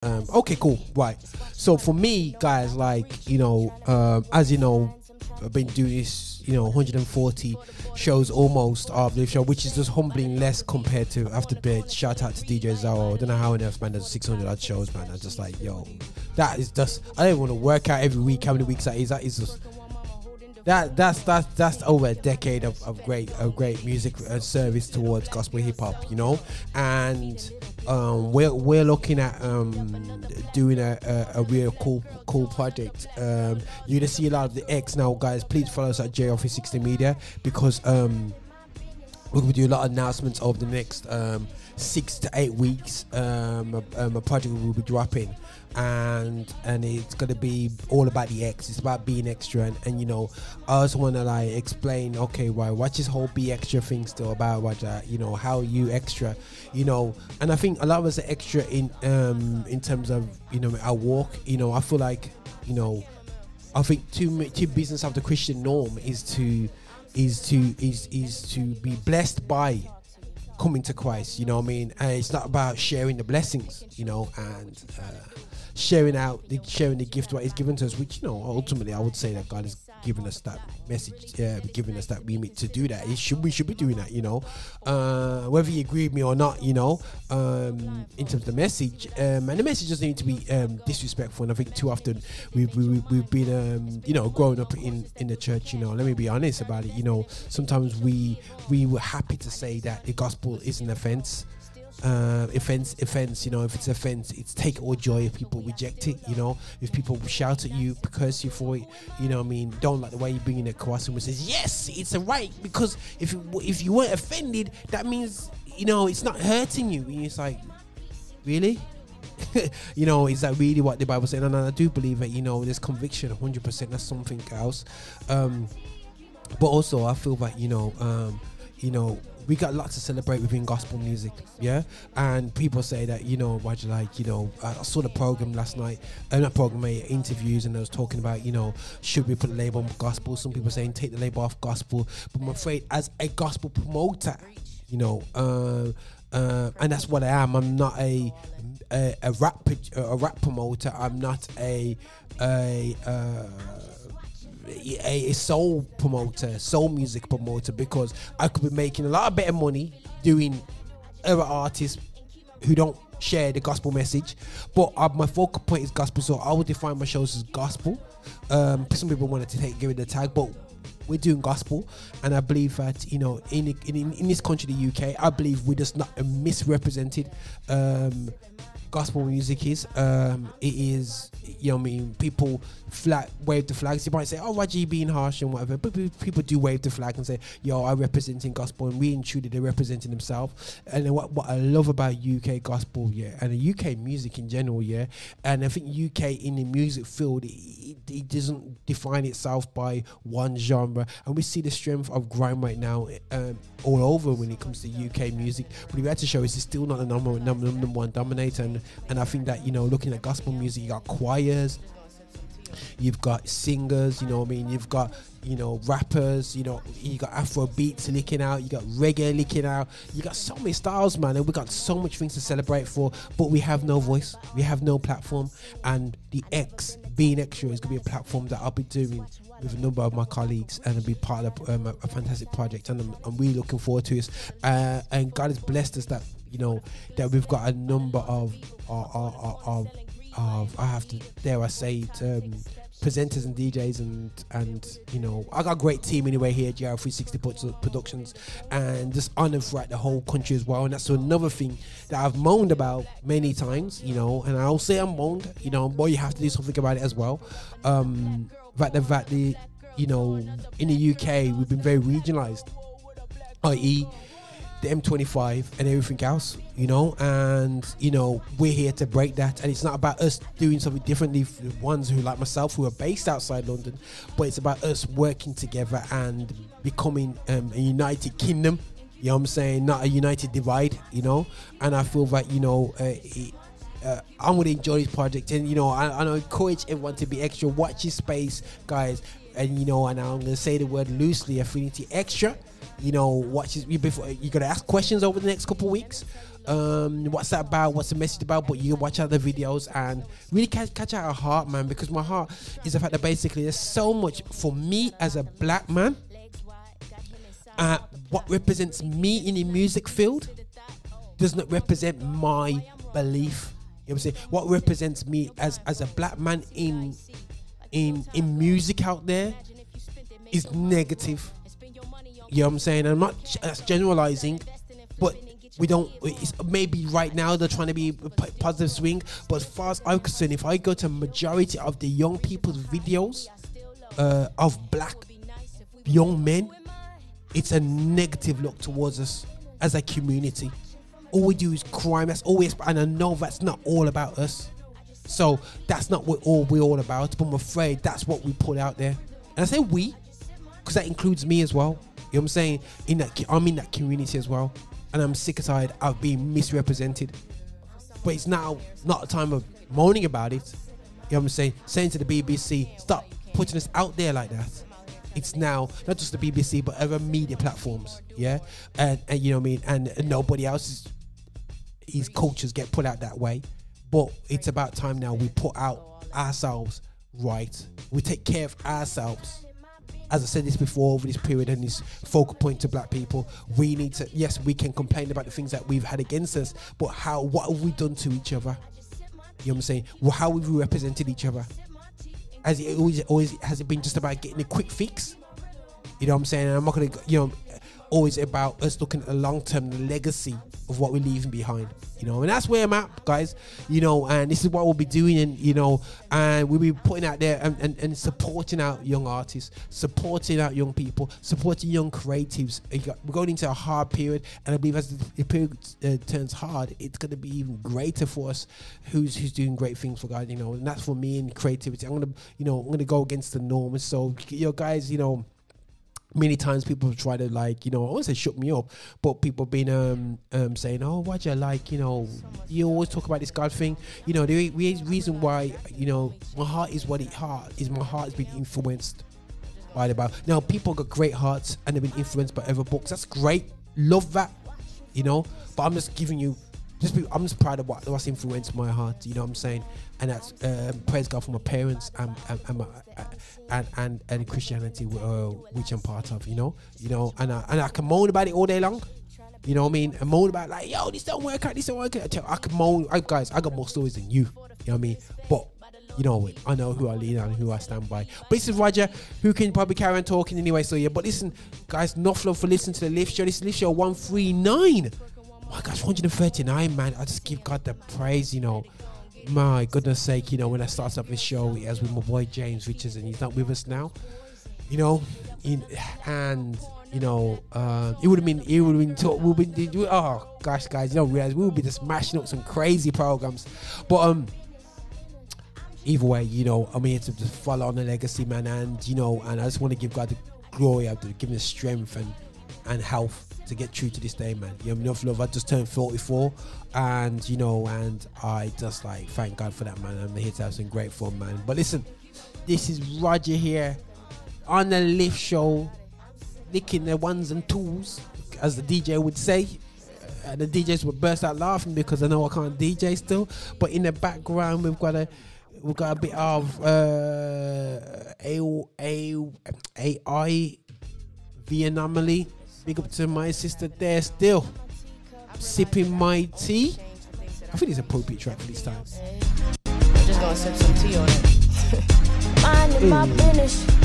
Okay, cool. Right. So for me, guys, like, you know, as you know, I've been doing this, you know, 140 shows almost of the show, which is just humbling less compared to After Bed. Shout out to DJ Zaro. I don't know how on earth, man, there's 600 odd shows, man. I'm just like, yo, that is just, I don't want to work out every week how many weeks that is. That is just, that's over a decade of great music service towards gospel hip hop, you know. And we're looking at doing a real cool project. You're gonna see a lot of the X now, guys. Please follow us at JOffice60 Media, because we're gonna do a lot of announcements over the next 6 to 8 weeks. A project will be dropping, and it's gonna be all about the X. It's about being extra, and you know, I also want to like explain, okay, why what's this whole be extra thing still about, what you know, how you extra, you know. And I think a lot of us are extra in terms of, you know, our walk. You know, I feel like, you know, I think two business of the Christian norm is to be blessed by coming to Christ, you know what I mean? And it's not about sharing the blessings, you know, and sharing the gift what is given to us, which, you know, ultimately I would say that God has given us that message, giving us that remit to do that. We should be doing that, you know, whether you agree with me or not, you know, in terms of the message, and the message doesn't need to be disrespectful. And I think too often we've been you know, growing up in the church, you know, let me be honest about it, you know, sometimes we were happy to say that the gospel is an offense, you know. If it's offense, it's take it or joy if people reject it, you know. If people shout at you because you for it, you know what I mean, don't like the way you're bringing it across, and says yes, it's a right, because if you weren't offended, that means, you know, it's not hurting you. And it's like, really? You know, is that really what the Bible said? And I do believe that, you know, there's conviction 100%, that's something else, but also I feel that, you know, we got lots to celebrate within gospel music, yeah. And people say that, you know, what, like, you know, I saw the program last night, not program, interviews, and I was talking about, you know, should we put a label on gospel? Some people saying take the label off gospel, but I'm afraid as a gospel promoter, you know, and that's what I am. I'm not a rap promoter. I'm not a soul promoter, soul music promoter, because I could be making a lot of better money doing other artists who don't share the gospel message, but my focal point is gospel, so I would define my shows as gospel. Some people wanted to give it a tag, but we're doing gospel, and I believe that, you know, in this country, the UK, I believe we're just not misrepresented. Gospel music is it is, you know what I mean, people wave the flags. You might say, oh, why are you being harsh and whatever, but people do wave the flag and say, yo, I'm representing gospel, and really and truly they're representing themselves. And then what I love about UK gospel, yeah, and the UK music in general, yeah, and I think UK in the music field, it doesn't define itself by one genre, and we see the strength of grime right now all over when it comes to UK music. But we had to show it's still not the number one dominator, and I think that, you know, looking at gospel music, you got choirs, you've got singers, you know what I mean, you've got, you know, rappers, you know, you got Afro beats leaking out, you got reggae leaking out, you got so many styles, man, and we got so much things to celebrate for, but we have no voice, we have no platform. And the X, being extra, is going to be a platform that I'll be doing with a number of my colleagues, and it'll be part of a fantastic project, and I'm really looking forward to this. And God has blessed us that, you know, that we've got a number of I have to dare I say it, presenters and DJs, and you know, I got a great team anyway here at GR360 Productions, and just honored throughout the whole country as well. And that's another thing that I've moaned about many times, you know, and I'll say I'm moaned, you know, but you have to do something about it as well. That the you know, in the UK we've been very regionalized, i.e. the M25 and everything else, you know, and, you know, we're here to break that. And it's not about us doing something differently for the ones who, like myself, who are based outside London, but it's about us working together and becoming a united kingdom, you know what I'm saying, not a united divide, you know. And I feel that, you know, I'm going to enjoy this project, and, you know, I encourage everyone to be extra. Watch your space, guys, and, you know, and I'm going to say the word loosely, Affinity Extra. You know, watch this before. You're gonna ask questions over the next couple of weeks. what's that about, what's the message about, but you watch out the videos and really catch out our heart, man, because my heart is the fact that basically there's so much for me as a black man. What represents me in the music field does not represent my belief. You know what I'm saying? What represents me as a black man in music out there is negative. You know what I'm saying? I'm not that's generalizing, but we don't. It's maybe right now they're trying to be a positive swing, but as far as I'm concerned, if I go to majority of the young people's videos of black young men, it's a negative look towards us as a community. All we do is crime. That's always, and I know that's not all about us. So that's not what we're all about. But I'm afraid that's what we put out there. And I say we, because that includes me as well. You know what I'm saying? I'm in that community as well, and I'm sick and tired of being misrepresented. But it's now not a time of moaning about it. You know what I'm saying? Saying to the BBC, stop putting us out there like that. It's now not just the BBC but other media platforms, yeah, and you know what I mean, and nobody else's cultures get put out that way. But it's about time now we put out ourselves right. We take care of ourselves. As I said this before, over this period and this focal point to black people, we need to, yes, we can complain about the things that we've had against us, but what have we done to each other? You know what I'm saying? Well, how have we represented each other? Has it been just about getting a quick fix? You know what I'm saying? And I'm not gonna, you know, always about us looking at the long term, the legacy of what we're leaving behind. You know, and that's where I'm at, guys. You know, and this is what we'll be doing, and you know, and we'll be putting out there and supporting out young artists, supporting out young people, supporting young creatives. We're going into a hard period, and I believe as the period turns hard, it's going to be even greater for us. Who's doing great things for God, you know, and that's for me in creativity. I'm gonna go against the norm. So, you know, guys, you know. Many times people try to, like, you know, I won't say shut me up, but people been saying, oh, why'd you, like, you know, you always talk about this God thing. You know, the reason why, you know, my heart is what it heart is. My heart has been influenced by the Bible. Now, people got great hearts and they've been influenced by other books. That's great. Love that, you know, but I'm just giving you, I'm just proud of what's influenced my heart, you know what I'm saying? And that's praise God for my parents and Christianity, which I'm part of, you know, and I can moan about it all day long, you know what I mean? And moan about, like, yo, this don't work out, I can moan, guys, I got more stories than you, you know what I mean? But you know, I know who I lean on and who I stand by. But this is Roger, who can probably carry on talking anyway. So yeah, but listen, guys, enough love for listening to the Lift Show. This is Lift Show 139. My gosh, 139, man. I just give God the praise, you know. My goodness sake, you know, when I started up this show, it was with my boy James Richards, and he's not with us now, you know. And you know, it would have been oh gosh, guys, you don't realize we would be just smashing up some crazy programs. But either way, you know, I mean, it's to just follow on the legacy, man. And you know, and I just want to give God the glory after giving the strength and health to get through to this day, man. You know, enough love. I just turned 44, and you know, and I just like thank God for that, man. I'm here to have some great fun, man. But listen, this is Roger here on the Lift Show, licking the ones and twos, as the DJ would say. And the DJs would burst out laughing because I know I can't DJ still. But in the background, we've got a bit of AI, the Anomaly. Big up to my sister there still. Sipping My Tea. I think it's an appropriate track for this time. I'm just gonna sip some tea on it. Minding my business.